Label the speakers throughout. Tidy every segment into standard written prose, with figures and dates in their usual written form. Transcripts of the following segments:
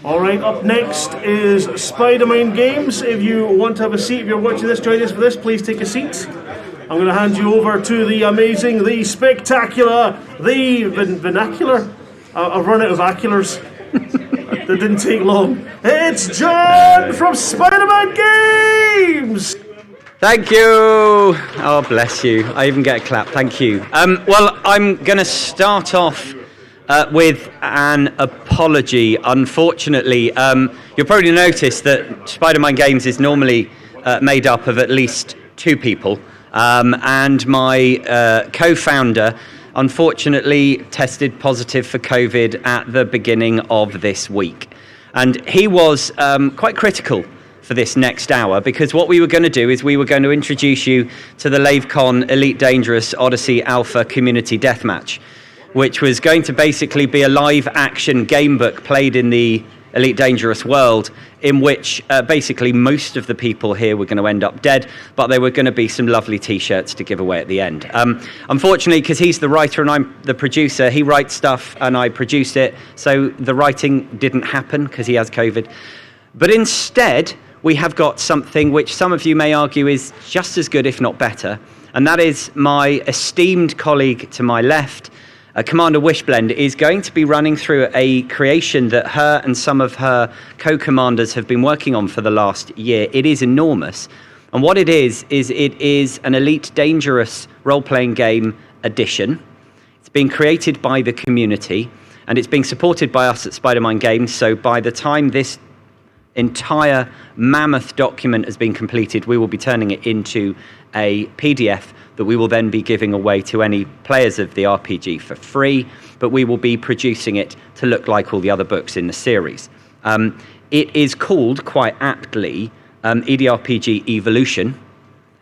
Speaker 1: All right, up next is Spidermind Games. If you want to have a seat, if you're watching this, join us for this, please take a seat. I'm going to hand you over to the amazing, the spectacular, the vernacular. I've run out of aculars. That didn't take long. It's Jon from Spidermind Games!
Speaker 2: Thank you! Oh, bless you. I even get a clap. Thank you. Well, I'm going to start off with an apology. Unfortunately, you'll probably notice that Spidermind Games is normally made up of at least two people, and my co-founder unfortunately tested positive for COVID at the beginning of this week. And he was quite critical for this next hour, because what we were going to do is we were going to introduce you to the LaveCon Elite Dangerous Odyssey Alpha Community Deathmatch, which was going to basically be a live action game book played in the Elite Dangerous world, in which basically most of the people here were going to end up dead, but there were going to be some lovely t-shirts to give away at the end. Unfortunately, because he's the writer and I'm the producer, he writes stuff and I produce it, so the writing didn't happen because he has COVID. But instead, we have got something which some of you may argue is just as good, if not better, and that is my esteemed colleague to my left, Commander Wishblend, is going to be running through a creation that her and some of her co-commanders have been working on for the last year. It is enormous. And what it is it is an Elite Dangerous role-playing game edition. It's being created by the community, and it's being supported by us at Spidermind Games. So by the time this entire mammoth document has been completed, we will be turning it into a PDF that we will then be giving away to any players of the RPG for free, but we will be producing it to look like all the other books in the series. It is called, quite aptly, EDRPG Evolution.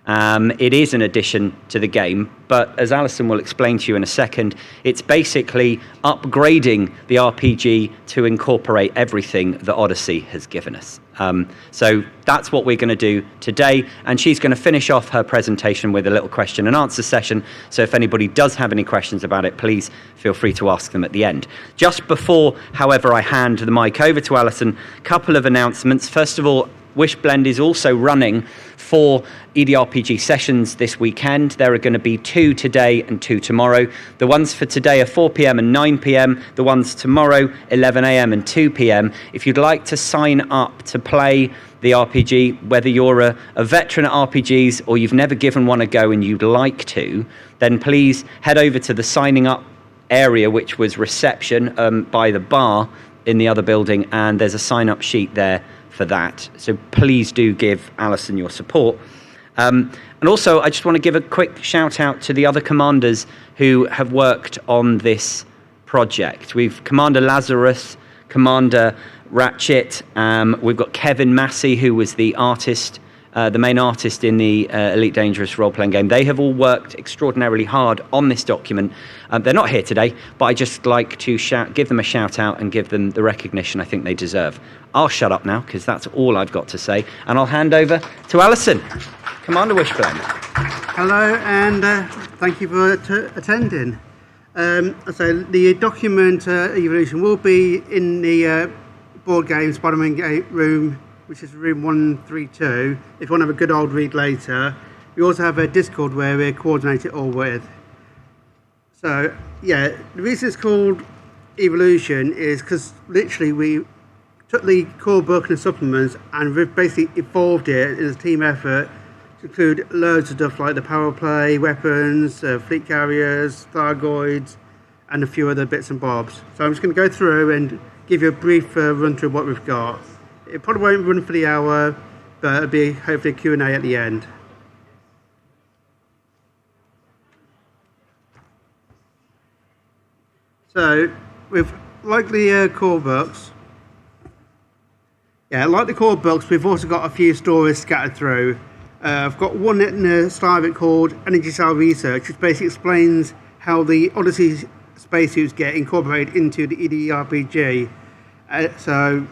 Speaker 2: It is an addition to the game, but as Alison will explain to you in a second, it's basically upgrading the RPG to incorporate everything that Odyssey has given us. So that's what we're going to do today, and she's going to finish off her presentation with a little question and answer session, so if anybody does have any questions about it, please feel free to ask them at the end. Just before, however, I hand the mic over to Alison, a couple of announcements. First of all, Wishblend is also running 4 EDRPG sessions this weekend. There are going to be 2 today and 2 tomorrow. The ones for today are 4 p.m. and 9 p.m. The ones tomorrow, 11 a.m. and 2 p.m. If you'd like to sign up to play the RPG, whether you're a veteran at RPGs or you've never given one a go and you'd like to, then please head over to the signing up area, which was reception by the bar in the other building, and there's a sign-up sheet there for that. So please do give Alison your support. And also, I just want to give a quick shout out to the other commanders who have worked on this project. We've Commander Lazarus, Commander Ratchet, we've got Kevin Massey, who was the artist, the main artist in the Elite Dangerous role-playing game. They have all worked extraordinarily hard on this document. They're not here today, but I just like to give them a shout out and give them the recognition I think they deserve. I'll shut up now, because that's all I've got to say, and I'll hand over to Alison. Commander Wishblend.
Speaker 3: Hello, and thank you for attending. So the document evolution will be in the board game Spiderman game room, which is room 132, if you want to have a good old read later. We also have a Discord where we coordinate it all with. So, yeah, the reason it's called Evolution is because literally we took the core book and the supplements and we've basically evolved it in a team effort to include loads of stuff like the power play, weapons, fleet carriers, Thargoids, and a few other bits and bobs. So I'm just going to go through and give you a brief run through what we've got. It probably won't run for the hour, but it'll be hopefully a Q&A at the end. So, with like the core books, Yeah, like the core books, we've also got a few stories scattered through. I've got one in the style of it called Energy Cell Research, which basically explains how the Odyssey spacesuits get incorporated into the EDRPG. So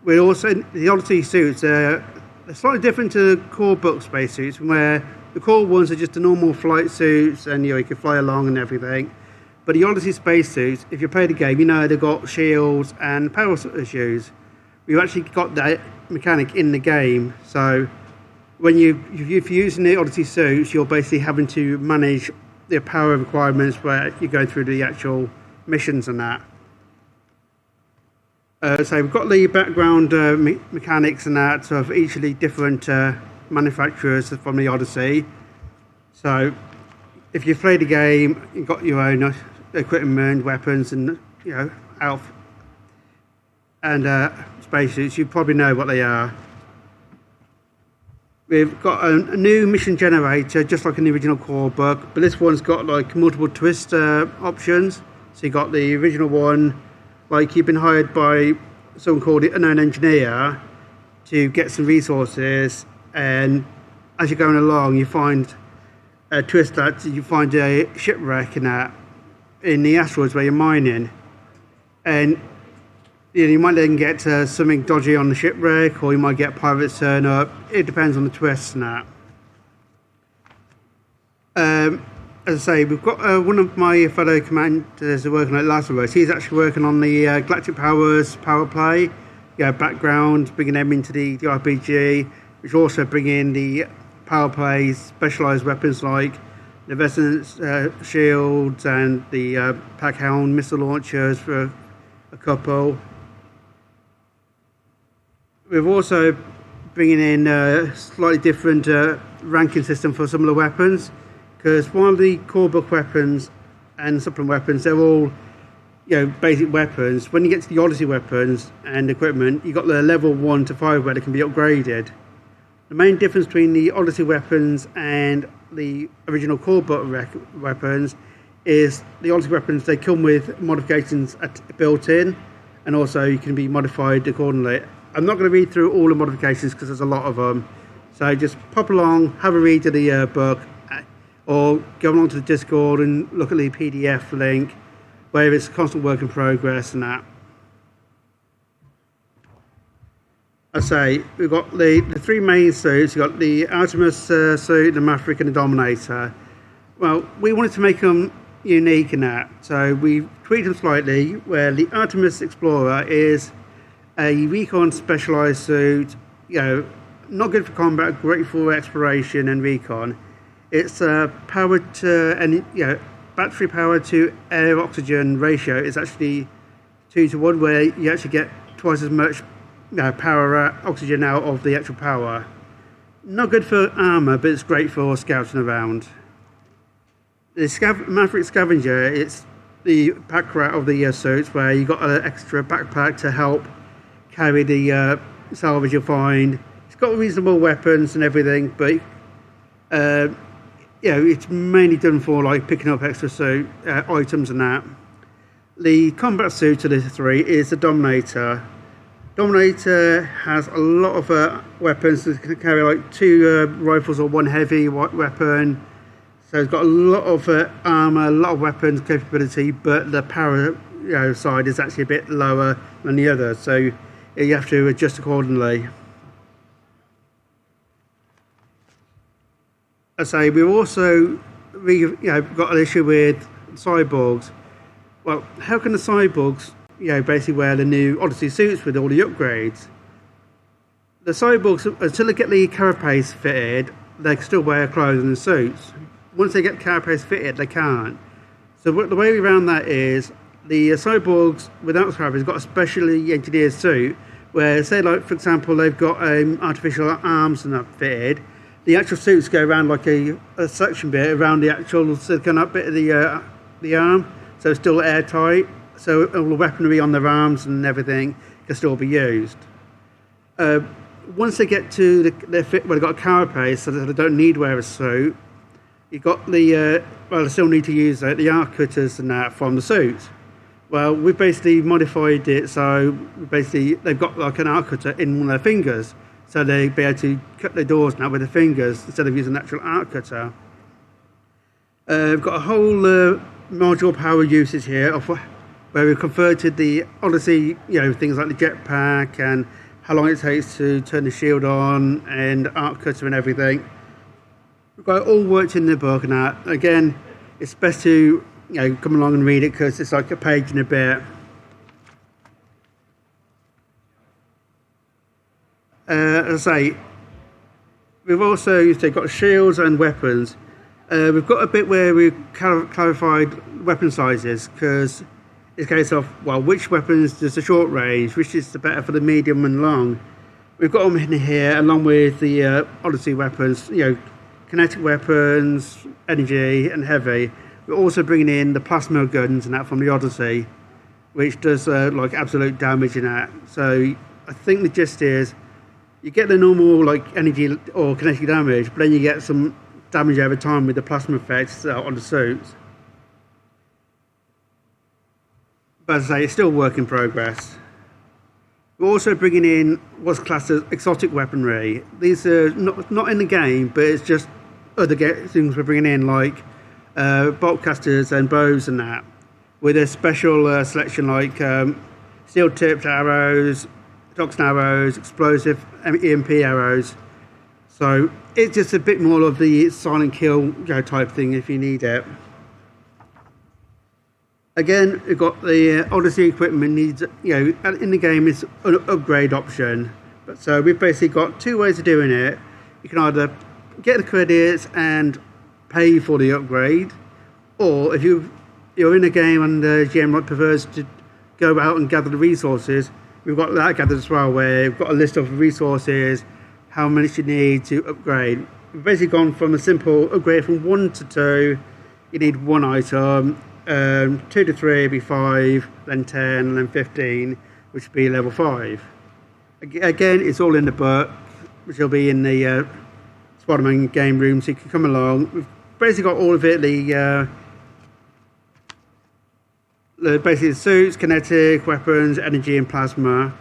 Speaker 3: we're also the Odyssey suits are slightly different to the core book spacesuits, where the core ones are just the normal flight suits, and you can fly along and everything. But the Odyssey spacesuits, if you play the game, they've got shields and power issues. We've actually got that mechanic in the game, so when if you're using the Odyssey suits, you're basically having to manage the power requirements where you go through the actual missions and that. So we've got the background mechanics and that of each of the different manufacturers from the Odyssey. So if you've played the game, you've got your own equipment, weapons, and outfit and spacesuits. You probably know what they are. We've got a new mission generator, just like in the original core book, but this one's got like multiple twist options. So you got the original one, like you've been hired by someone called the Unknown Engineer to get some resources, and as you're going along, you find a twist that you find a shipwreck in the asteroids where you're mining, and you might then get something dodgy on the shipwreck, or you might get pirates turn up. It depends on the twists and that. As I say, we've got one of my fellow commanders working at Lazarus. He's actually working on the Galactic Powers power play, background, bringing them into the RPG, which also bring in the power plays, specialised weapons like the resonance shields and the pack hound missile launchers for a couple. We're also bringing in a slightly different ranking system for some of the weapons, because while the core book weapons and supplement weapons, they're all basic weapons. When you get to the Odyssey weapons and equipment, you've got the level 1 to 5 where they can be upgraded. The main difference between the Odyssey weapons and the original core book weapons is the Odyssey weapons, they come with modifications built in, and also you can be modified accordingly. I'm not going to read through all the modifications because there's a lot of them, so just pop along, have a read of the book, or go along to the Discord and look at the PDF link where it's constant work in progress and that. I say we've got the three main suits. You've got the Artemis suit, the Maverick, and the Dominator. Well, we wanted to make them unique in that, so we tweaked them slightly, where the Artemis Explorer is a recon specialized suit, not good for combat, great for exploration and recon. It's powered to, and battery power to air oxygen ratio is actually 2-to-1, where you actually get twice as much power oxygen out of the actual power. Not good for armor, but it's great for scouting around. The Maverick Scavenger, it's the pack rat of the suits, where you got an extra backpack to help carry the salvage you'll find. It's got reasonable weapons and everything, but it's mainly done for like picking up extra suit items and that. The combat suit of the three is the Dominator. Dominator has a lot of weapons. It can carry like 2 rifles or 1 heavy weapon. So it's got a lot of armor, a lot of weapons capability, but the power side is actually a bit lower than the other. So you have to adjust accordingly. I say we've also got an issue with cyborgs. Well, how can the cyborgs basically wear the new Odyssey suits with all the upgrades? The cyborgs, until they get the carapace fitted, they can still wear clothes and suits. Once they get the carapace fitted, they can't. So the way around that is the cyborgs without carapace got a specially engineered suit where, say, like for example, they've got artificial arms and that fitted. The actual suits go around like a suction bit around the actual silicone up bit of the arm, so it's still airtight. So all the weaponry on their arms and everything can still be used. Once they get to their fit, where they've got a carapace, so that they don't need to wear a suit, you've got they still need to use the arc cutters and that from the suits. Well, we've basically modified it so basically they've got like an arc cutter in one of their fingers, so they'll be able to cut their doors now with their fingers instead of using an actual arc cutter. We've got a whole module power usage here of where we've converted the Odyssey, things like the jetpack and how long it takes to turn the shield on and arc cutter and everything. We've got it all worked in the book, and that again, it's best to come along and read it because it's like a page and a bit. As I say, we've also got shields and weapons. We've got a bit where we've clarified weapon sizes because it's a case of, well, which weapons does the short range, which is the better for the medium and long. We've got them in here along with the Odyssey weapons, kinetic weapons, energy and heavy. We're also bringing in the plasma guns and that from the Odyssey, which does like absolute damage in that. So I think the gist is you get the normal like energy or kinetic damage, but then you get some damage over time with the plasma effects on the suits. But as I say, it's still a work in progress. We're also bringing in what's classed as exotic weaponry. These are not in the game, but it's just other things we're bringing in, like bolt casters and bows and that, with a special selection like steel-tipped arrows, tungsten arrows, explosive EMP arrows. So it's just a bit more of the silent kill type thing if you need it. Again, we've got the Odyssey equipment needs, in the game it's an upgrade option. But so we've basically got two ways of doing it. You can either get the credits and pay for the upgrade, or if you're in a game and the GM prefers to go out and gather the resources, we've got that gathered as well, where we've got a list of resources, how much you need to upgrade. We've basically gone from a simple upgrade from 1 to 2, you need 1 item, 2 to 3 would be 5, then 10, and then 15, which would be level 5. Again, it's all in the book, which will be in the Spidermind game room, so you can come along. We've basically got all of it, basically the suits, kinetic, weapons, energy and plasma.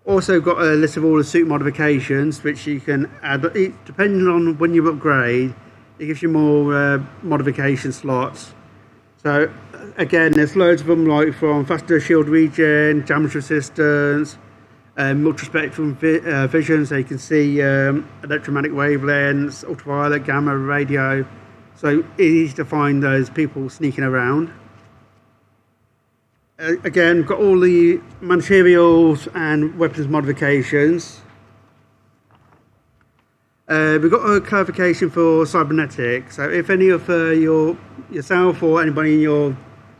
Speaker 3: Also got a list of all the suit modifications, which you can add, depending on when you upgrade, it gives you more modification slots. So again, there's loads of them, like from faster shield regen, damage resistance, multi-spectrum vision, so you can see electromagnetic wavelengths, ultraviolet, gamma, radio. So easy to find those people sneaking around. Again, got all the materials and weapons modifications. We've got a clarification for Cybernetics. So if any of yourself or anybody in your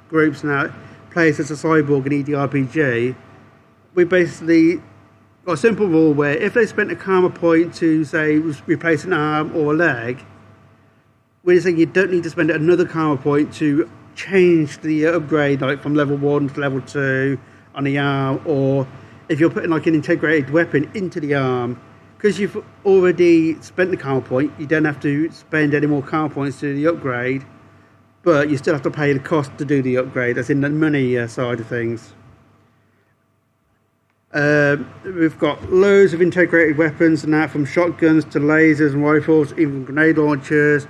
Speaker 3: groups now plays as a cyborg in EDRPG, we basically got a simple rule where if they spent a karma point to, say, replace an arm or a leg, we're saying you don't need to spend another karma point to change the upgrade, like from level 1 to level 2 on the arm, or if you're putting like an integrated weapon into the arm, because you've already spent the karma point, you don't have to spend any more karma points to do the upgrade, but you still have to pay the cost to do the upgrade, that's in the money side of things. We've got loads of integrated weapons and that, from shotguns to lasers and rifles, even grenade launchers.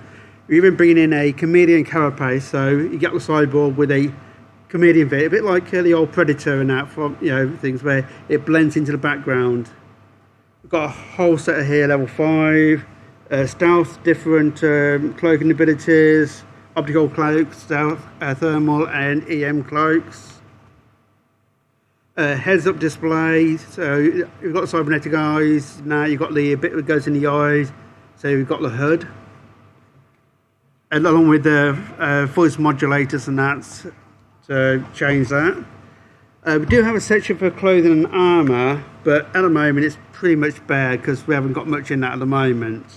Speaker 3: We're even bringing in a chameleon carapace, so you get the cyborg with a chameleon bit, a bit like the old Predator and that, from things where it blends into the background. We've got a whole set of here, level 5, stealth, different cloaking abilities, optical cloaks, stealth, thermal and EM cloaks. Heads-up display, so you've got cybernetic eyes, now you've got the bit that goes in the eyes, so we've got the HUD. And along with the voice modulators and that, to change that. We do have a section for clothing and armour, but at the moment it's pretty much bare because we haven't got much in that at the moment.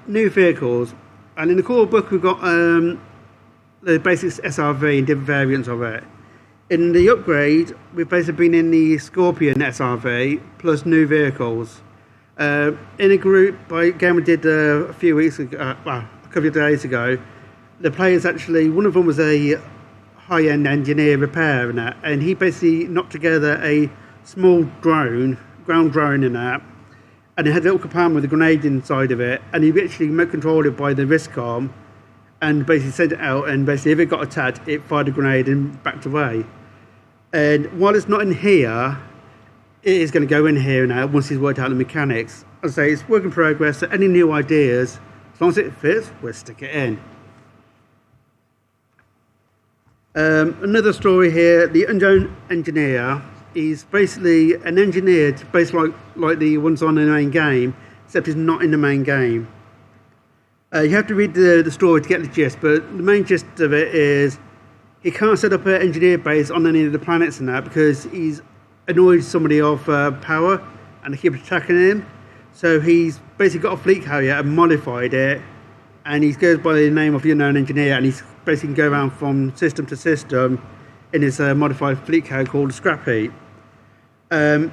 Speaker 3: New vehicles, and in the core book we've got the basic SRV and different variants of it. In the upgrade, we've basically been in the Scorpion SRV plus new vehicles. In a group, by game we did a few weeks ago, well, a couple of days ago, the players actually, one of them was a high-end engineer repair and that, and he basically knocked together a small drone, ground drone in that, and it had a little compartment with a grenade inside of it, and he actually remote controlled it by the Riscom, and basically sent it out, and basically if it got attacked, it fired a grenade and backed away. And while it's not in here, it is going to go in here now once he's worked out the mechanics. As I say, it's work in progress, so any new ideas, as long as it fits, we'll stick it in. Another story here, the Unknown Engineer. He's basically an engineer, basically like the ones on the main game, except he's not in the main game. You have to read the story to get the gist, but the main gist of it is he can't set up an engineer base on any of the planets and that because he's annoyed somebody of power and they keep attacking him. So he's basically got a fleet carrier and modified it, and he goes by the name of the Unknown Engineer, and he's basically go around from system to system in his modified fleet carrier called Scrappy. To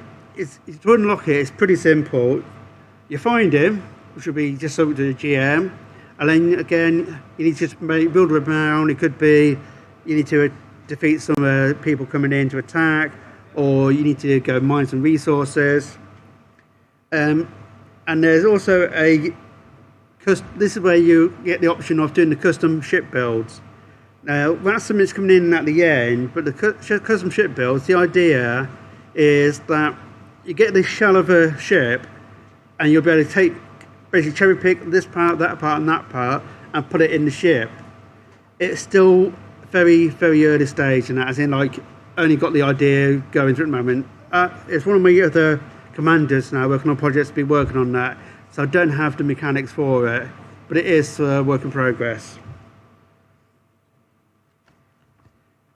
Speaker 3: unlock it, it's pretty simple. You find him, which will be just something to the GM, and then again, you need to just build a round. It could be you need to defeat some people coming in to attack, or you need to go mine some resources. And there's also this is where you get the option of doing the custom ship builds. Now, that's something that's coming in at the end, but the custom ship builds, the idea is that you get this shell of a ship, and you'll be able to basically cherry pick this part, that part, and that part, and put it in the ship. It's still very, very early stage, and that, as in, like, only got the idea going through at the moment. It's one of my other commanders now working on projects to be working on that, so I don't have the mechanics for it, but it is work in progress.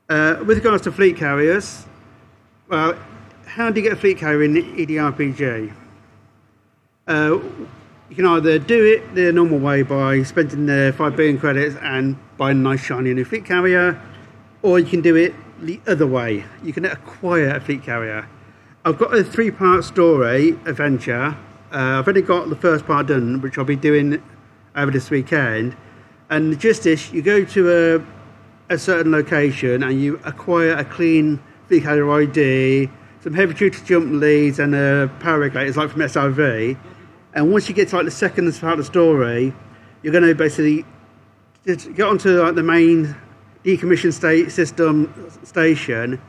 Speaker 3: With regards to fleet carriers, well, how do you get a fleet carrier in EDRPG? You can either do it the normal way by spending the 5 billion credits and buying a nice shiny new fleet carrier, or you can do it the other way. You can acquire a fleet carrier. I've got a 3-part story adventure. I've only got the first part done, which I'll be doing over this weekend. And the gist is, you go to a certain location and you acquire a clean fleet carrier ID, some heavy duty jump leads, and power regulators like from SRV. And once you get to like the second part of the story, you're going to basically just get onto like the main decommissioned station,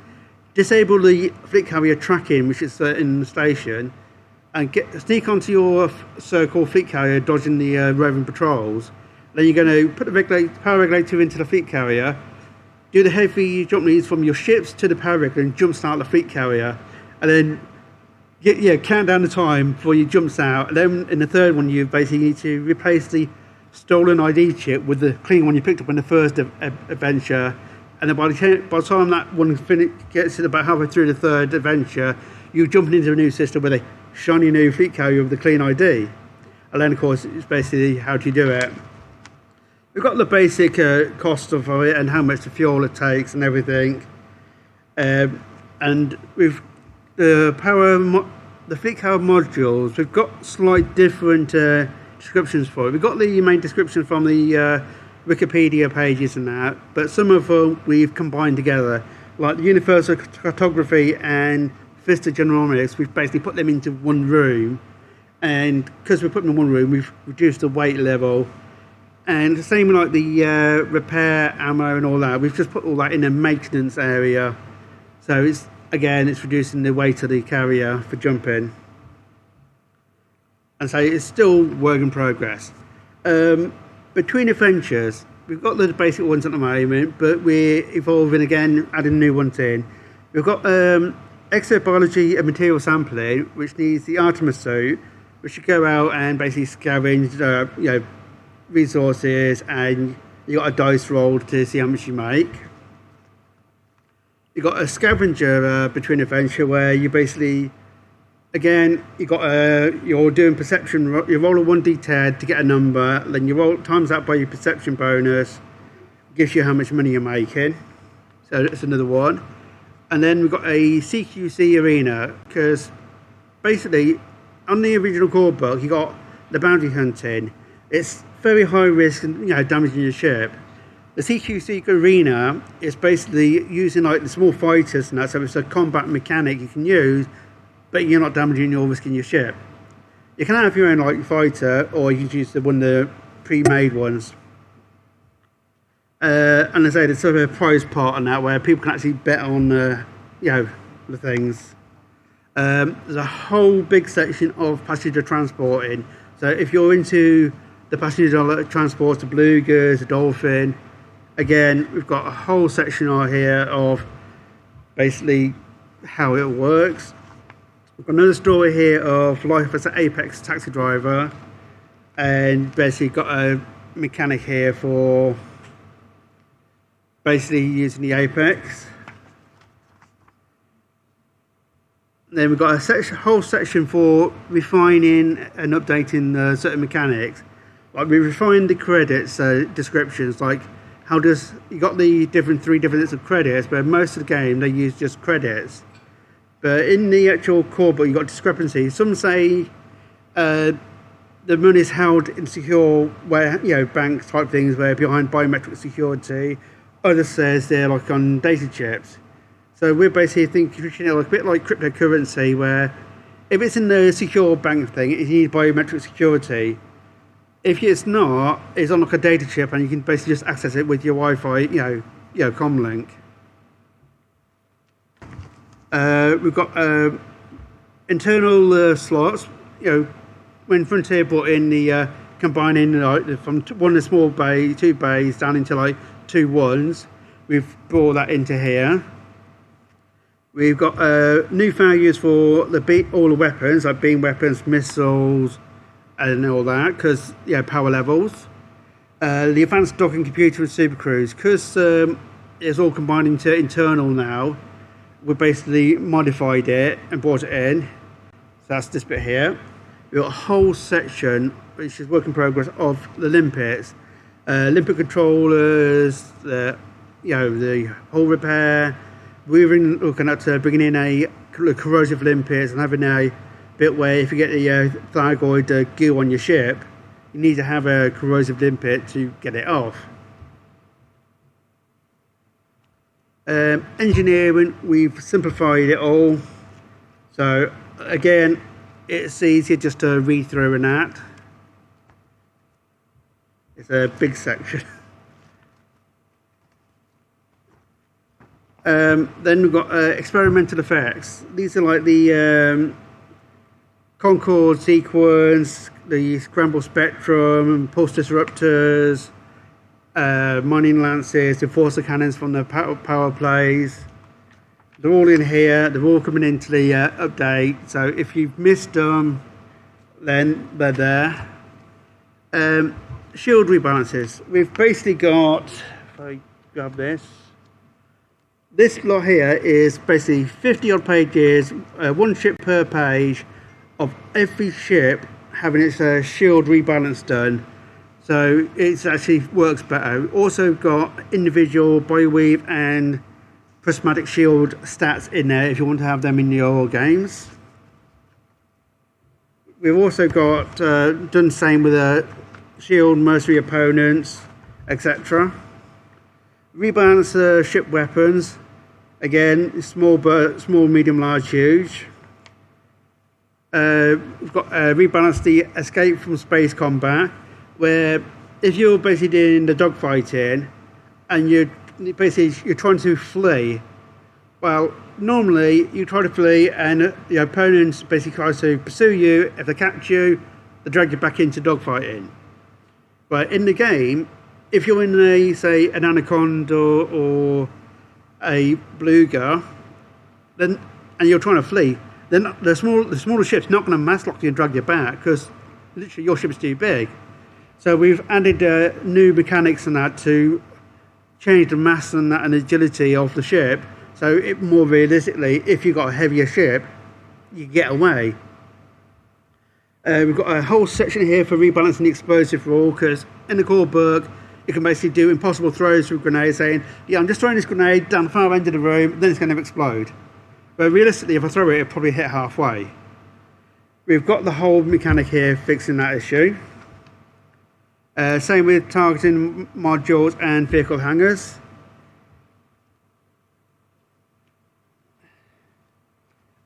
Speaker 3: disable the fleet carrier tracking, which is in the station, and sneak onto your so-called fleet carrier, dodging the roving patrols. Then you're going to put the power regulator into the fleet carrier, do the heavy jump leads from your ships to the power regulator, and jumpstart the fleet carrier, and then count down the time before you jumps out. And then in the third one, you basically need to replace the stolen ID chip with the clean one you picked up in the first adventure. And then by the time that one gets to about halfway through the third adventure, you're jumping into a new system with a shiny new fleet carrier with the clean ID. And then, of course, it's basically how do you do it. We've got the basic cost of it and how much the fuel it takes and everything. And with the fleet carrier modules, we've got slight different descriptions for it. We've got the main description from the Wikipedia pages and that, but some of them we've combined together, like the Universal Cartography and Vista Genomics. We've basically put them into one room, and because we put them in one room, we've reduced the weight level. And the same like the repair ammo and all that, we've just put all that in a maintenance area. So it's reducing the weight of the carrier for jumping. And so it's still work in progress. Between adventures, we've got the basic ones at the moment, but we're evolving again, adding new ones in. We've got exobiology and material sampling, which needs the Artemis suit, which should go out and basically scavenge resources, and you got a dice roll to see how much you make. You got a scavenger between adventure where you basically, again, you're doing perception. You roll a 1d10 to get a number, then you roll times that by your perception bonus, gives you how much money you're making. So that's another one. And then we've got a Cqc Arena, because basically on the original core book you got the bounty hunting. It's very high risk and damaging your ship. The Cqc Arena is basically using like the small fighters and that, so it's a combat mechanic you can use, but you're not damaging or risking your ship. You can have your own like fighter, or you can use one of the pre-made ones. And as I say, there's sort of a prize part on that where people can actually bet on the things. There's a whole big section of passenger transporting. So if you're into the passenger transports, the belugas, the dolphin, again, we've got a whole section on here of basically how it works. We've got another story here of life as an Apex taxi driver, and basically got a mechanic here for basically using the Apex. Then we've got a whole section for refining and updating certain mechanics. Like we refine the credits descriptions, like how does you got the three different sets of credits, but most of the game they use just credits. But in the actual core book, you've got discrepancies. Some say the money is held in secure, where bank type things, where behind biometric security. Others says they're like on data chips. So we're basically thinking a bit like cryptocurrency, where if it's in the secure bank thing, it needs biometric security. If it's not, it's on like a data chip, and you can basically just access it with your Wi-Fi, comlink. We've got internal slots. When Frontier brought in the combining from one of the small two bays down into like 2 ones, we've brought that into here. We've got new values for all the weapons, like beam weapons, missiles, and all that, because power levels. The advanced docking computer and super cruise, because it's all combined into internal now. We basically modified it and brought it in. So that's this bit here. We've got a whole section which is work in progress of the limpets, limpet controllers, the hull repair. We're looking at bringing in a corrosive limpets and having a bit where if you get the thyroid goo on your ship, you need to have a corrosive limpet to get it off. Engineering, we've simplified it all. So again, it's easier just to read through and that. It's a big section. Then we've got experimental effects. These are like the Concorde sequence, the scramble spectrum, pulse disruptors, mining lances, enforcer cannons from the power plays. They're all in here. They're all coming into the update. So if you've missed them, then they're there. Shield rebalances. We've basically got, if I grab this lot here is basically 50 odd pages, 1 ship per page, of every ship having its shield rebalance done. So it actually works better. We've also got individual bioweave and prismatic shield stats in there if you want to have them in your games. We've also got done the same with shield mercenary opponents, etc. Rebalance ship weapons. Again, small, medium, large, huge. We've got rebalance the escape from space combat, where if you're basically doing the dogfighting and you're trying to flee, well, normally you try to flee and the opponent basically tries to pursue you. If they catch you, they drag you back into dogfighting. But in the game, if you're in an Anaconda or a beluga, and you're trying to flee, then the smaller ship's not going to mass lock you and drag you back, because literally your ship's too big. So we've added new mechanics and that to change the mass and that and agility of the ship. So it more realistically, if you've got a heavier ship, you get away. We've got a whole section here for rebalancing the explosive rule, because in the core book, you can basically do impossible throws with grenades, saying, I'm just throwing this grenade down the far end of the room, then it's going to explode. But realistically, if I throw it, it'll probably hit halfway. We've got the whole mechanic here fixing that issue. Same with targeting modules and vehicle hangars.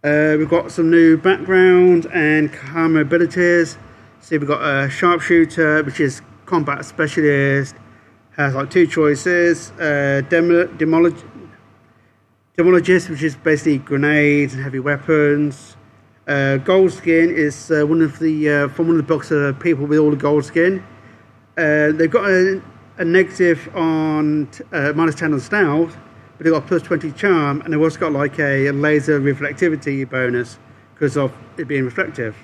Speaker 3: We've got some new background and camera abilities. So we've got a sharpshooter, which is combat specialist, has like 2 choices. Demologist, which is basically grenades and heavy weapons. Gold skin is one of the from one of the books of people with all the gold skin. They've got a negative on -10 on stealth, but they've got +20 charm, and they've also got like a laser reflectivity bonus because of it being reflective.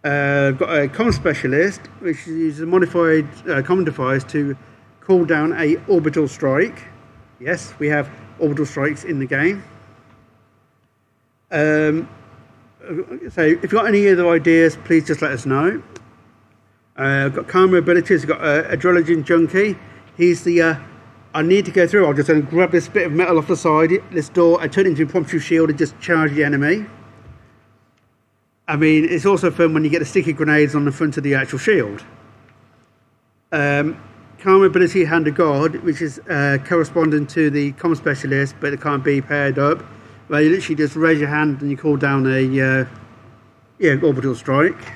Speaker 3: Got a comm specialist, which uses a modified common device to call down a orbital strike. Yes, we have orbital strikes in the game. So if you've got any other ideas, please just let us know. Got camera abilities. We've got Adrenaline Junkie. He's the I need to go through. I'll just grab this bit of metal off the side, this door, and turn it into a impromptu shield and just charge the enemy. I mean, it's also fun when you get the sticky grenades on the front of the actual shield. Karma ability, Hand of God, which is corresponding to the comm specialist, but it can't be paired up. Where you literally just raise your hand and you call down a orbital strike.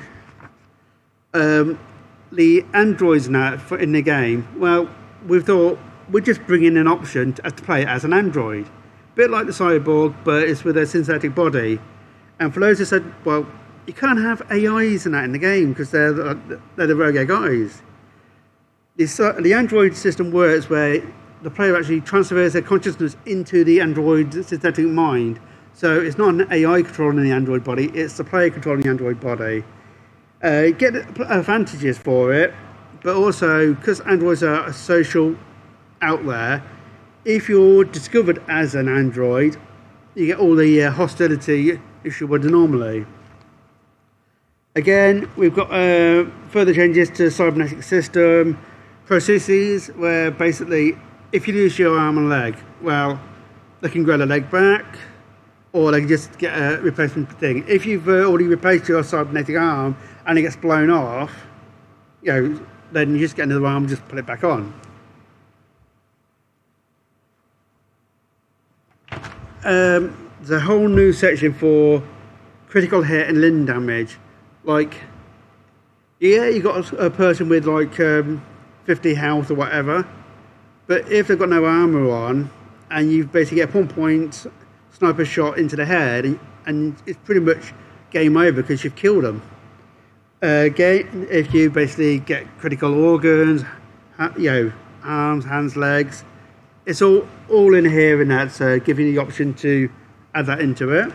Speaker 3: The androids now in the game. Well, we thought we'd just bring in an option to play it as an android, a bit like the cyborg, but it's with a synthetic body. And for those who said, well, you can't have AIs in that in the game because they're the rogue guys. The android system works where the player actually transfers their consciousness into the android synthetic mind. So it's not an AI controlling the android body, it's the player controlling the android body. Get advantages for it, but also because androids are social out there, if you're discovered as an android, you get all the hostility issue would normally. Again, we've got further changes to the Cybernetics system, prostheses, where basically if you lose your arm and leg, well, they can grow the leg back, or they can just get a replacement thing. If you've already replaced your cybernetic arm and it gets blown off, then you just get another arm and just put it back on. There's a whole new section for critical hit and limb damage. Like, you got a person with like 50 health or whatever, but if they've got no armor on and you basically get a point sniper shot into the head, and it's pretty much game over because you've killed them. If you basically get critical organs, arms, hands, legs, it's all in here and that, so giving you the option to add that into it.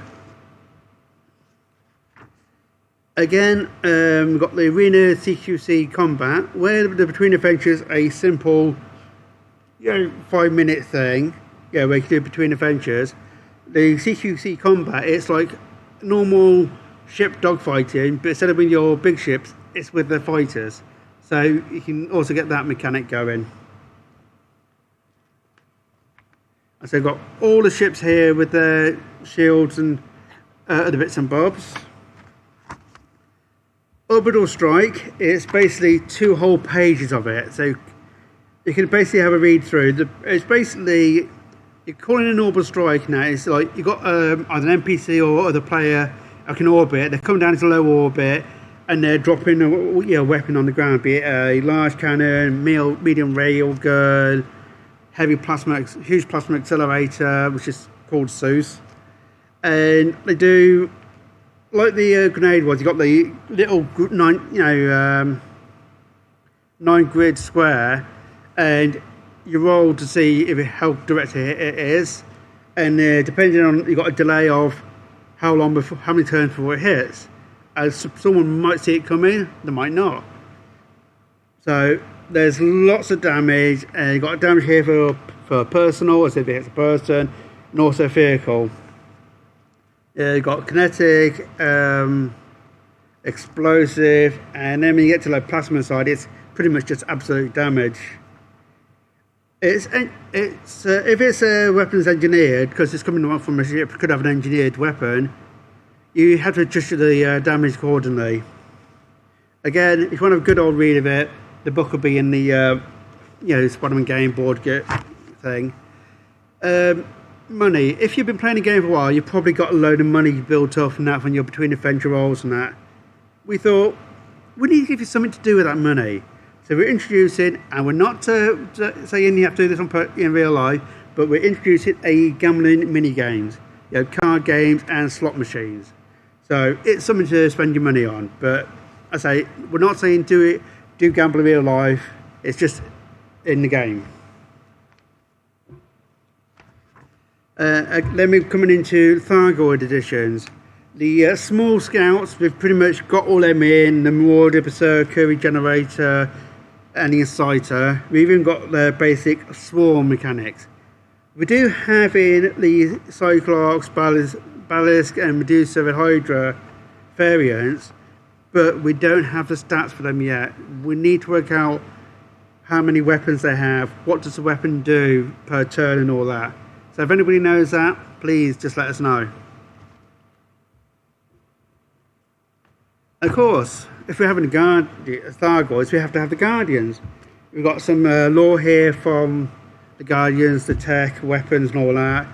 Speaker 3: Again, we've got the Arena Cqc Combat, where the Between Adventures a simple 5-minute thing, where you can do Between Adventures. The Cqc Combat, it's like normal ship dogfighting, but instead of with your big ships, it's with the fighters. So you can also get that mechanic going. And so I've got all the ships here with their shields and other bits and bobs. Orbital Strike, it's basically 2 whole pages of it. So you can basically have a read through. It's basically, you're calling an orbital strike now. It's like you've got either an NPC or other player like an orbit. They come down to low orbit and they're dropping a weapon on the ground, be it a large cannon, medium rail gun, huge plasma accelerator, which is called Zeus. And they do like the grenade was. You got the little 9 grid square, and you roll to see how direct it is, and depending on, you got a delay of how many turns before it hits. As someone might see it coming, they might not. So there's lots of damage, and you got damage here for personal, as if it hits a person, and also vehicle. You got kinetic, explosive, and then when you get to the plasma side, it's pretty much just absolute damage. If it's a weapons engineered, because it's coming from a ship, could have an engineered weapon, you have to adjust the damage accordingly. Again, if you want to have a good old read of it, The book will be in the Spiderman game board thing. Money. If you've been playing the game for a while, you've probably got a load of money built up and that when you're between adventure rolls and that. We thought we need to give you something to do with that money. So we're introducing, and we're not saying you have to do this in real life, but we're introducing a gambling mini games, card games and slot machines. So it's something to spend your money on. But I say we're not saying do gamble in real life. It's just in the game. Then we're coming into Thargoid editions. The small scouts, we've pretty much got all them in, the Marauder, Berserker, Regenerator and the Inciter. We've even got the basic swarm mechanics. We do have in the Cyclops, Ballast and Medusa and Hydra variants, but we don't have the stats for them yet. We need to work out how many weapons they have, what does the weapon do per turn and all that. So if anybody knows that, please just let us know. Of course, if we're having Thargoids, we have to have the Guardians. We've got some lore here from the Guardians, the tech, weapons and all that.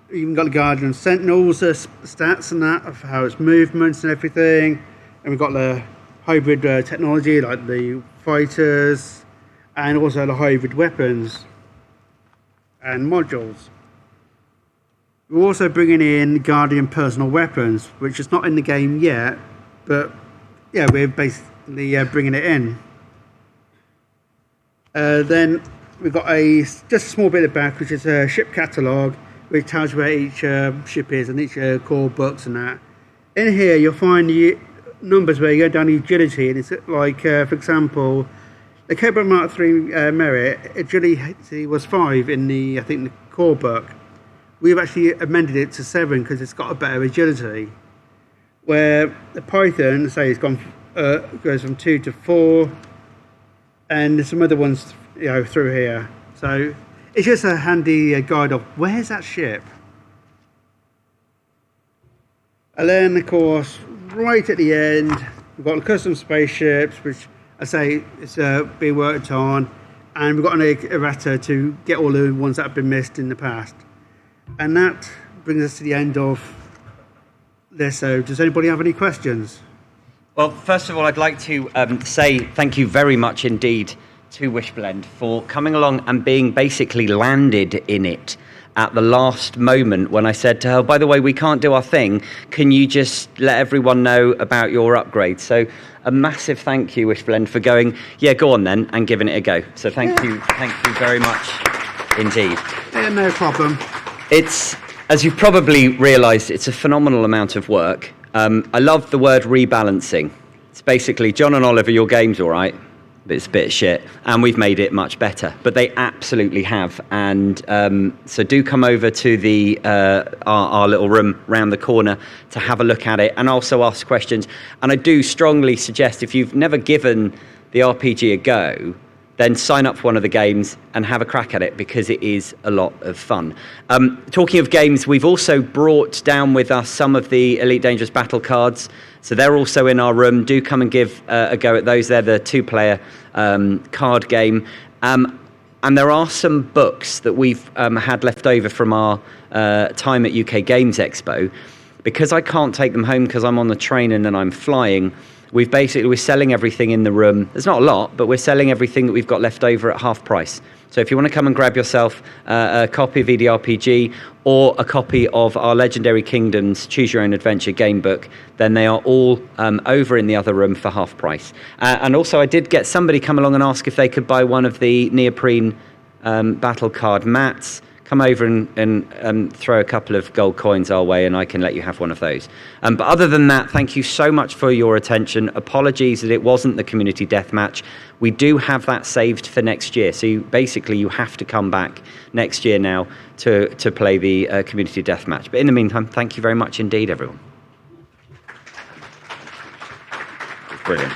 Speaker 3: We've even got the Guardian Sentinels, stats and that, of how its movements and everything. And we've got the hybrid technology like the fighters and also the hybrid weapons and modules. We're also bringing in Guardian personal weapons, which is not in the game yet, but yeah, we're basically bringing it in. Then we've got just a small bit of back, which is a ship catalogue, which tells you where each ship is and each core books and that. In here, you'll find the numbers where you go down the agility, and it's like, for example, the Cobra Mark III Merit agility was 5 in the the core book. We've actually amended it to 7 because it's got a better agility. Where the Python, say, it's goes from 2 to 4, and there's some other ones, through here. So it's just a handy guide of where's that ship. And then, of course, right at the end, we've got the custom spaceships, which I say it's being worked on, and we've got an errata to get all the ones that have been missed in the past. And that brings us to the end of this. So does anybody have any questions?
Speaker 2: Well, first of all, I'd like to say thank you very much indeed to Wishblend for coming along and being basically landed in it at the last moment when I said to her, by the way, we can't do our thing. Can you just let everyone know about your upgrade? So a massive thank you, Wishblend, for going, yeah, go on then, and giving it a go. So thank you very much indeed.
Speaker 3: Yeah, no problem.
Speaker 2: It's, as you've probably realised, it's a phenomenal amount of work. I love the word rebalancing. It's basically, Jon and Oliver, your game's all right, but it's a bit of shit, and we've made it much better. But they absolutely have, and so do come over to the our little room round the corner to have a look at it, and also ask questions. And I do strongly suggest, if you've never given the RPG a go, then sign up for one of the games and have a crack at it, because it is a lot of fun. Talking of games, we've also brought down with us some of the Elite Dangerous battle cards. So they're also in our room. Do come and give a go at those. They're the 2-player card game. And there are some books that we've had left over from our time at UK Games Expo. Because I can't take them home because I'm on the train and then I'm flying, we're selling everything in the room. There's not a lot, but we're selling everything that we've got left over at half price. So if you want to come and grab yourself a copy of EDRPG or a copy of our Legendary Kingdoms Choose Your Own Adventure game book, then they are all over in the other room for half price. And also I did get somebody come along and ask if they could buy one of the neoprene battle card mats. Come over and throw a couple of gold coins our way, and I can let you have one of those. But other than that, thank you so much for your attention. Apologies that it wasn't the community deathmatch. We do have that saved for next year. So you have to come back next year now to play the community deathmatch. But in the meantime, thank you very much indeed, everyone. Brilliant.